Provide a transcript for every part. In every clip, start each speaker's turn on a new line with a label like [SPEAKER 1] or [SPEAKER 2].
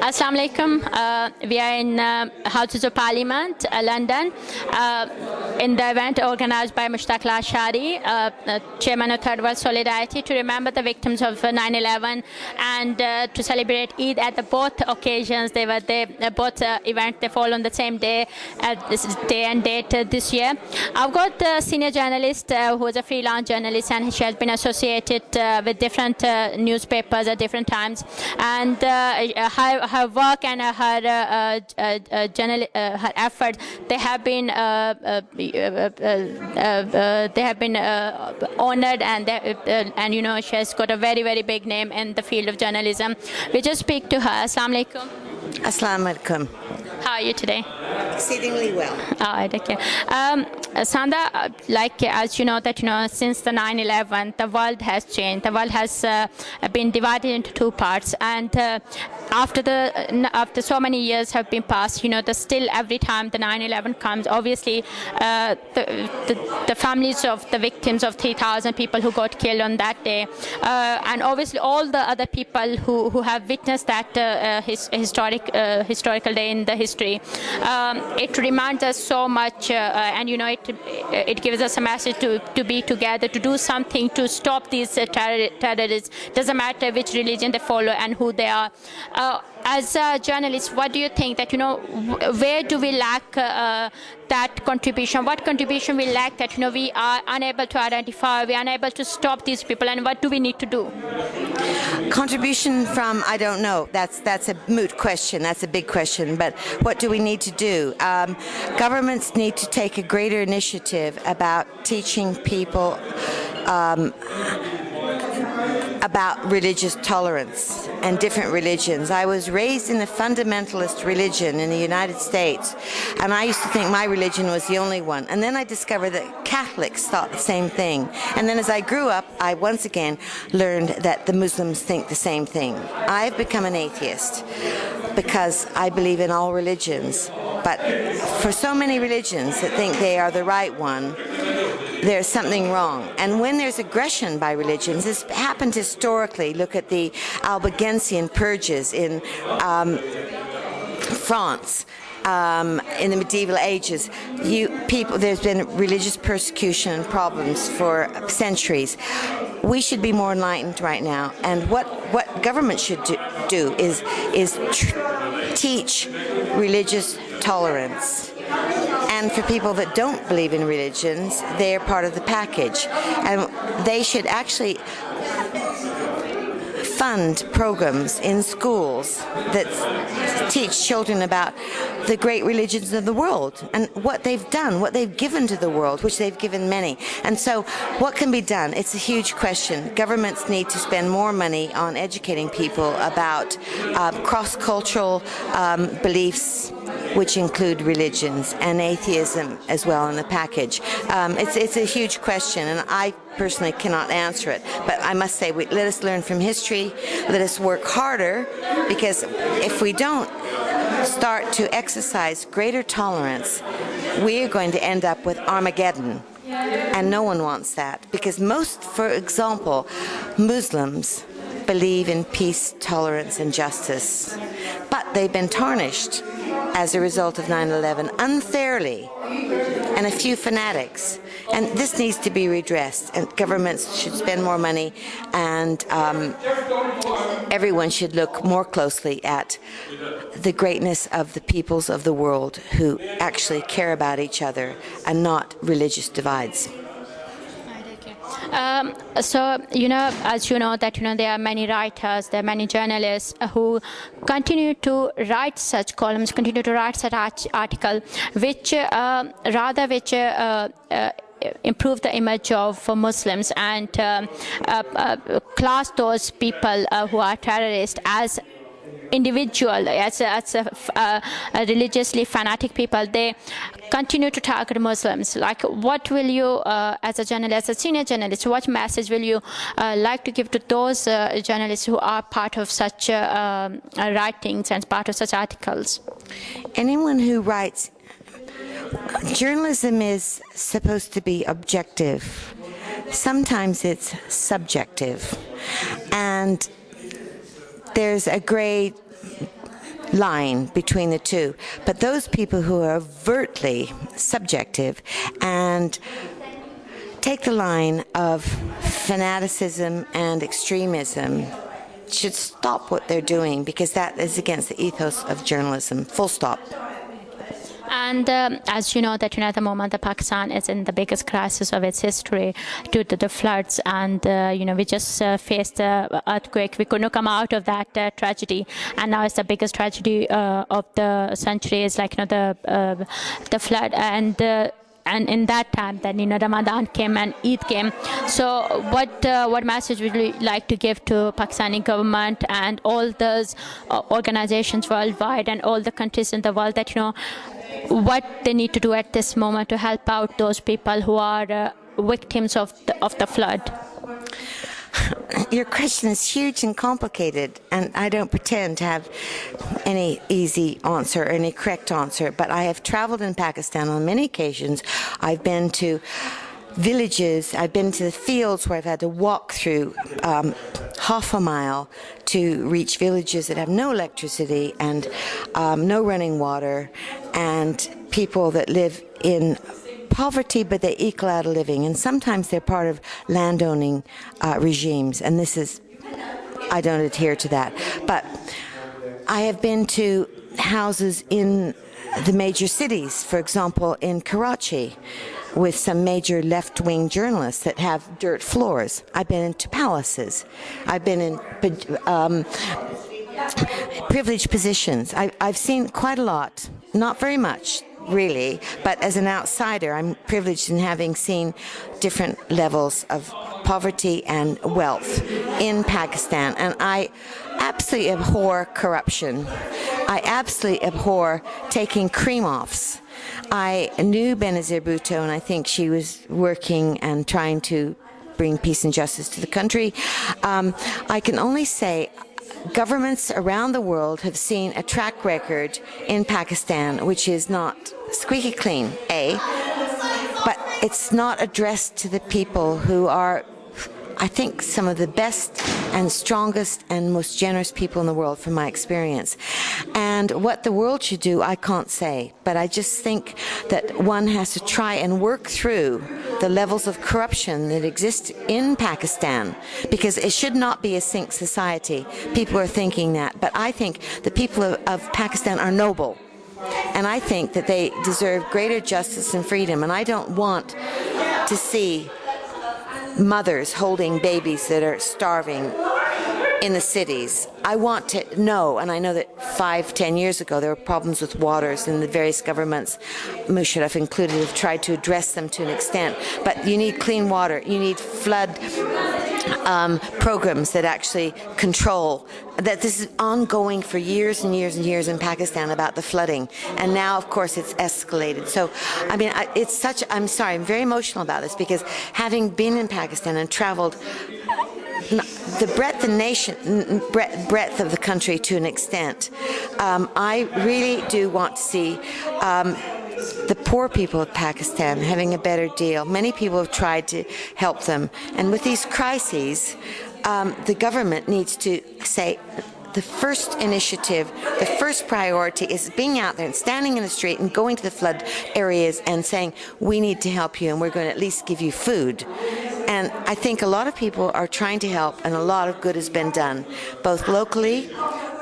[SPEAKER 1] Assalamu alaikum. We are in Houses of Parliament, London, in the event organized by Mushtaq Lashari, Chairman of Third World Solidarity, to remember the victims of 9/11 and to celebrate Eid at the both occasions. They were both events. They fall on the same day, this day and date this year. I've got a senior journalist who is a freelance journalist, and she has been associated with different newspapers at different times, and her work and her efforts, they have been honored, and you know, she has got a very big name in the field of journalism. We just speak to her. Assalamu alaikum.
[SPEAKER 2] Assalamu alaikum.
[SPEAKER 1] How are you today?
[SPEAKER 2] Exceedingly well.
[SPEAKER 1] All right, okay. Sanda, like as you know that since the 9/11, the world has changed. The world has been divided into two parts, and after so many years have been passed, still every time the 9/11 comes, obviously the families of the victims of 3,000 people who got killed on that day, and obviously all the other people who have witnessed that historical day in the history. It reminds us so much, and it gives us a message to be together, to do something to stop these terrorists. Doesn't matter which religion they follow and who they are. As a journalist, what do you think that where do we lack that contribution? What contribution we lack that we are unable to identify, we are unable to stop these people, and what do we need to do?
[SPEAKER 2] Contribution from, I don't know. That's a moot question. That's a big question. But what do we need to do? Governments need to take a greater initiative about teaching people about religious tolerance and different religions. I was raised in a fundamentalist religion in the United States, and I used to think my religion was the only one. And then I discovered that Catholics thought the same thing. And then as I grew up, I once again learned that the Muslims think the same thing. I've become an atheist because I believe in all religions. But for so many religions that think they are the right one, there's something wrong. And when there's aggression by religions, this happened historically. Look at the Albigensian purges in France. In the medieval ages, there's been religious persecution and problems for centuries. We should be more enlightened right now, and what government should do is teach religious tolerance. And for people that don't believe in religions, they're part of the package, and they should actually fund programs in schools that teach children about the great religions of the world and what they've done, what they've given to the world, which they've given many. And so what can be done? It's a huge question. Governments need to spend more money on educating people about cross-cultural beliefs, which include religions, and atheism as well in the package. It's a huge question, and I personally cannot answer it. But I must say, let us learn from history, let us work harder, because if we don't start to exercise greater tolerance, we are going to end up with Armageddon. And no one wants that, because most, for example, Muslims believe in peace, tolerance, and justice. But they've been tarnished as a result of 9/11 unfairly, and a few fanatics. And this needs to be redressed, and governments should spend more money, and everyone should look more closely at the greatness of the peoples of the world who actually care about each other and not religious divides.
[SPEAKER 1] So, as you know, that there are many writers, there are many journalists who continue to write such columns, continue to write such articles, which improve the image of Muslims and class those people who are terrorists as individual, as religiously fanatic people. They continue to target Muslims. Like, what will you, as a journalist, as a senior journalist, what message will you like to give to those journalists who are part of such writings and part of such articles?
[SPEAKER 2] Anyone who writes, journalism is supposed to be objective. Sometimes it's subjective. And there's a gray line between the two. But those people who are overtly subjective and take the line of fanaticism and extremism should stop what they're doing, because that is against the ethos of journalism. Full stop.
[SPEAKER 1] And as you know, that at the moment, Pakistan is in the biggest crisis of its history due to the floods, and we just faced the earthquake. We couldn't come out of that tragedy, and now it's the biggest tragedy of the century. Is the flood, and in that time, then Ramadan came and Eid came. So, what message would you like to give to Pakistani government and all those organizations worldwide and all the countries in the world that what they need to do at this moment to help out those people who are victims of the flood?
[SPEAKER 2] Your question is huge and complicated, and I don't pretend to have any easy answer or any correct answer, but I have traveled in Pakistan on many occasions. I've been to villages, I've been to the fields where I've had to walk through half a mile to reach villages that have no electricity and no running water, and people that live in poverty, but they ekal out a living, and sometimes they're part of landowning regimes, and I don't adhere to that. But I have been to houses in the major cities, for example, in Karachi, with some major left-wing journalists that have dirt floors. I've been into palaces. I've been in privileged positions. I've seen quite a lot, not very much, really, but as an outsider, I'm privileged in having seen different levels of poverty and wealth in Pakistan, and I absolutely abhor corruption. I absolutely abhor taking cream-offs. I knew Benazir Bhutto, and I think she was working and trying to bring peace and justice to the country. I can only say governments around the world have seen a track record in Pakistan which is not squeaky clean, but it's not addressed to the people who are, I think, some of the best and strongest and most generous people in the world from my experience. And what the world should do, I can't say, but I just think that one has to try and work through the levels of corruption that exist in Pakistan, because it should not be a sink society. People are thinking that, but I think the people of Pakistan are noble, and I think that they deserve greater justice and freedom, and I don't want to see mothers holding babies that are starving in the cities. I want to know, and I know that 5-10 years ago there were problems with waters, and the various governments, Musharraf included, have tried to address them to an extent. But you need clean water, you need flood programs that actually control that. This is ongoing for years and years and years in Pakistan about the flooding, and now of course it's escalated. So I mean, I'm sorry, I'm very emotional about this, because having been in Pakistan and traveled the breadth of the country to an extent, I really do want to see the poor people of Pakistan having a better deal. Many people have tried to help them, and with these crises, the government needs to say, the first initiative, the first priority is being out there and standing in the street and going to the flood areas and saying, we need to help you, and we're going to at least give you food. And I think a lot of people are trying to help, and a lot of good has been done, both locally,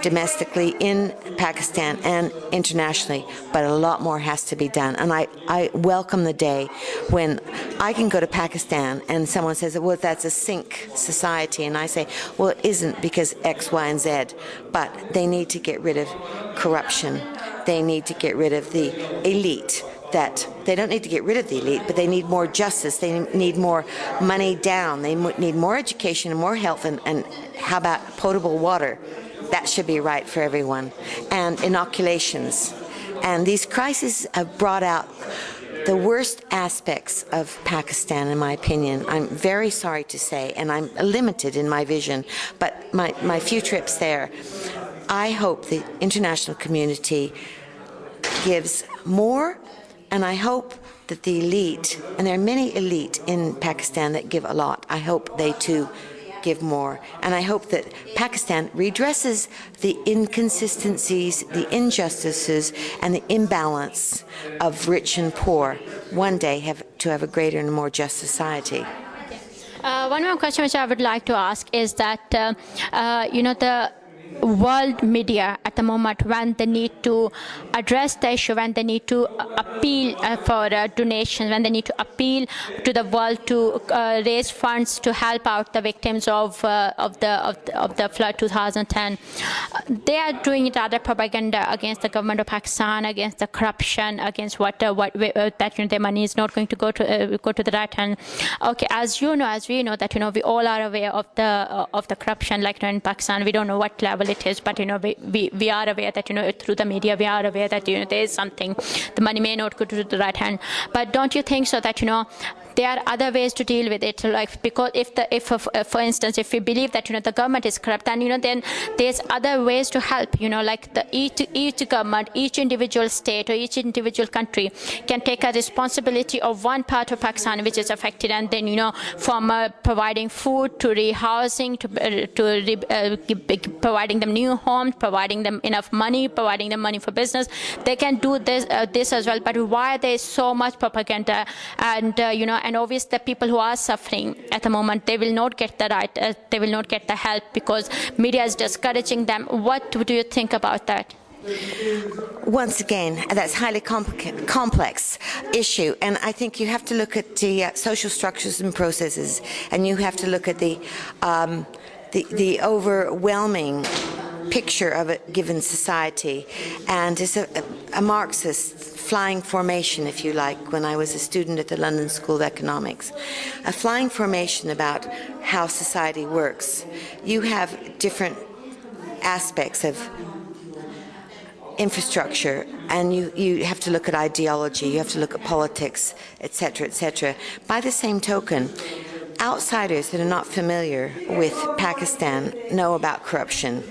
[SPEAKER 2] domestically, in Pakistan, and internationally, but a lot more has to be done. And I welcome the day when I can go to Pakistan and someone says, well, that's a sink society, and I say, well, it isn't, because X, Y, and Z, but they need to get rid of corruption. They need to get rid of the elite. That they don't need to get rid of the elite, but they need more justice. They need more money down. They need more education and more health, and how about potable water? That should be right for everyone. And inoculations. And these crises have brought out the worst aspects of Pakistan, in my opinion. I'm very sorry to say, and I'm limited in my vision, but my few trips there, I hope the international community gives more. And I hope that the elite, and there are many elite in Pakistan that give a lot, I hope they too give more. And I hope that Pakistan redresses the inconsistencies, the injustices, and the imbalance of rich and poor, one day to have a greater and more just society.
[SPEAKER 1] One more question which I would like to ask is that, the world media at the moment, when they need to address the issue, when they need to appeal for donations, when they need to appeal to the world to raise funds to help out the victims of the flood 2010, they are doing rather propaganda against the government of Pakistan, against the corruption, against that their money is not going to go to the right hand. Okay, as we know that we all are aware of the corruption, like in Pakistan. We don't know what level it is, but we are aware that through the media we are aware that there is something. The money may not go to the right hand, but don't you think so that there are other ways to deal with it, like, because for instance, if we believe that the government is corrupt, then there's other ways to help, like each government, each individual state or each individual country can take a responsibility of one part of Pakistan which is affected, and then from providing food to rehousing to providing them new homes, providing them enough money, providing them money for business. They can do this as well. But why there is so much propaganda, and obviously the people who are suffering at the moment, they will not get they will not get the help because media is discouraging them. What do you think about that?
[SPEAKER 2] Once again, that's a highly complex issue, and I think you have to look at the social structures and processes, and you have to look at the overwhelming picture of a given society. And it's a Marxist flying formation, if you like, when I was a student at the London School of Economics. A flying formation about how society works. You have different aspects of infrastructure, and you have to look at ideology, you have to look at politics, etc., etc. By the same token, outsiders that are not familiar with Pakistan know about corruption.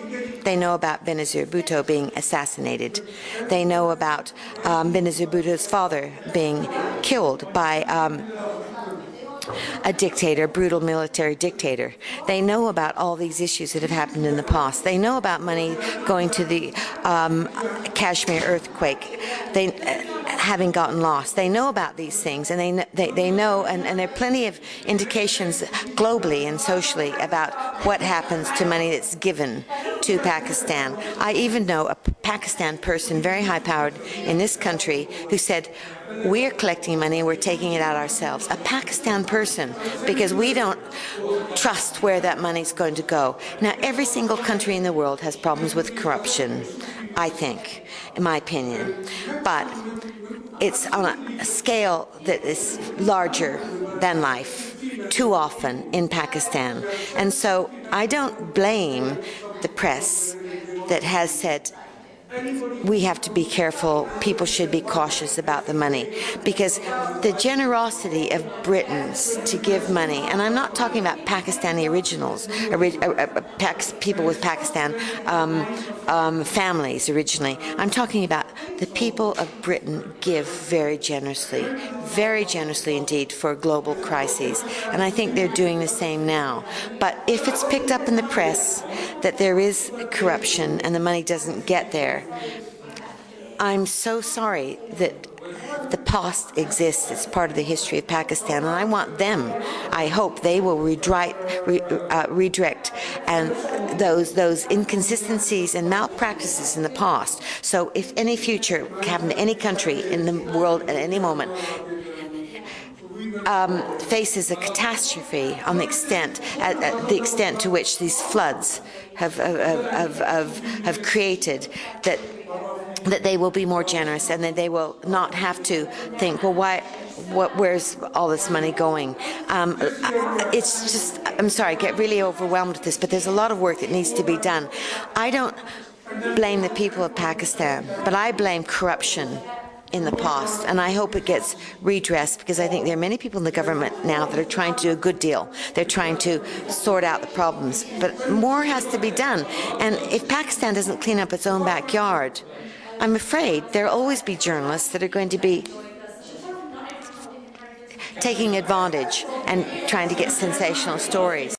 [SPEAKER 2] They know about Benazir Bhutto being assassinated. They know about Benazir Bhutto's father being killed by a dictator, a brutal military dictator. They know about all these issues that have happened in the past. They know about money going to the Kashmir earthquake, having gotten lost. They know about these things, and they know, and there are plenty of indications globally and socially about what happens to money that's given to Pakistan. I even know a Pakistan person, very high-powered in this country, who said, we're collecting money and we're taking it out ourselves. A Pakistan person, because we don't trust where that money's going to go. Now, every single country in the world has problems with corruption, I think, in my opinion. But it's on a scale that is larger than life, too often in Pakistan. And so I don't blame the press that has said, we have to be careful, people should be cautious about the money, because the generosity of Britons to give money, and I'm not talking about Pakistani originals, people with Pakistan families originally. I'm talking about the people of Britain give very generously indeed for global crises, and I think they're doing the same now. But if it's picked up in the press that there is corruption and the money doesn't get there, I'm so sorry that the past exists. It's part of the history of Pakistan, and I want them, I hope they will redirect and those inconsistencies and malpractices in the past. So if any future happen to any country in the world at any moment faces a catastrophe on the extent to which these floods have created, that they will be more generous, and that they will not have to think, well, where's all this money going? It's just, I'm sorry, I get really overwhelmed with this, but there's a lot of work that needs to be done. I don't blame the people of Pakistan, but I blame corruption in the past, and I hope it gets redressed, because I think there are many people in the government now that are trying to do a good deal. They're trying to sort out the problems, but more has to be done. And if Pakistan doesn't clean up its own backyard, I'm afraid there will always be journalists that are going to be taking advantage and trying to get sensational stories.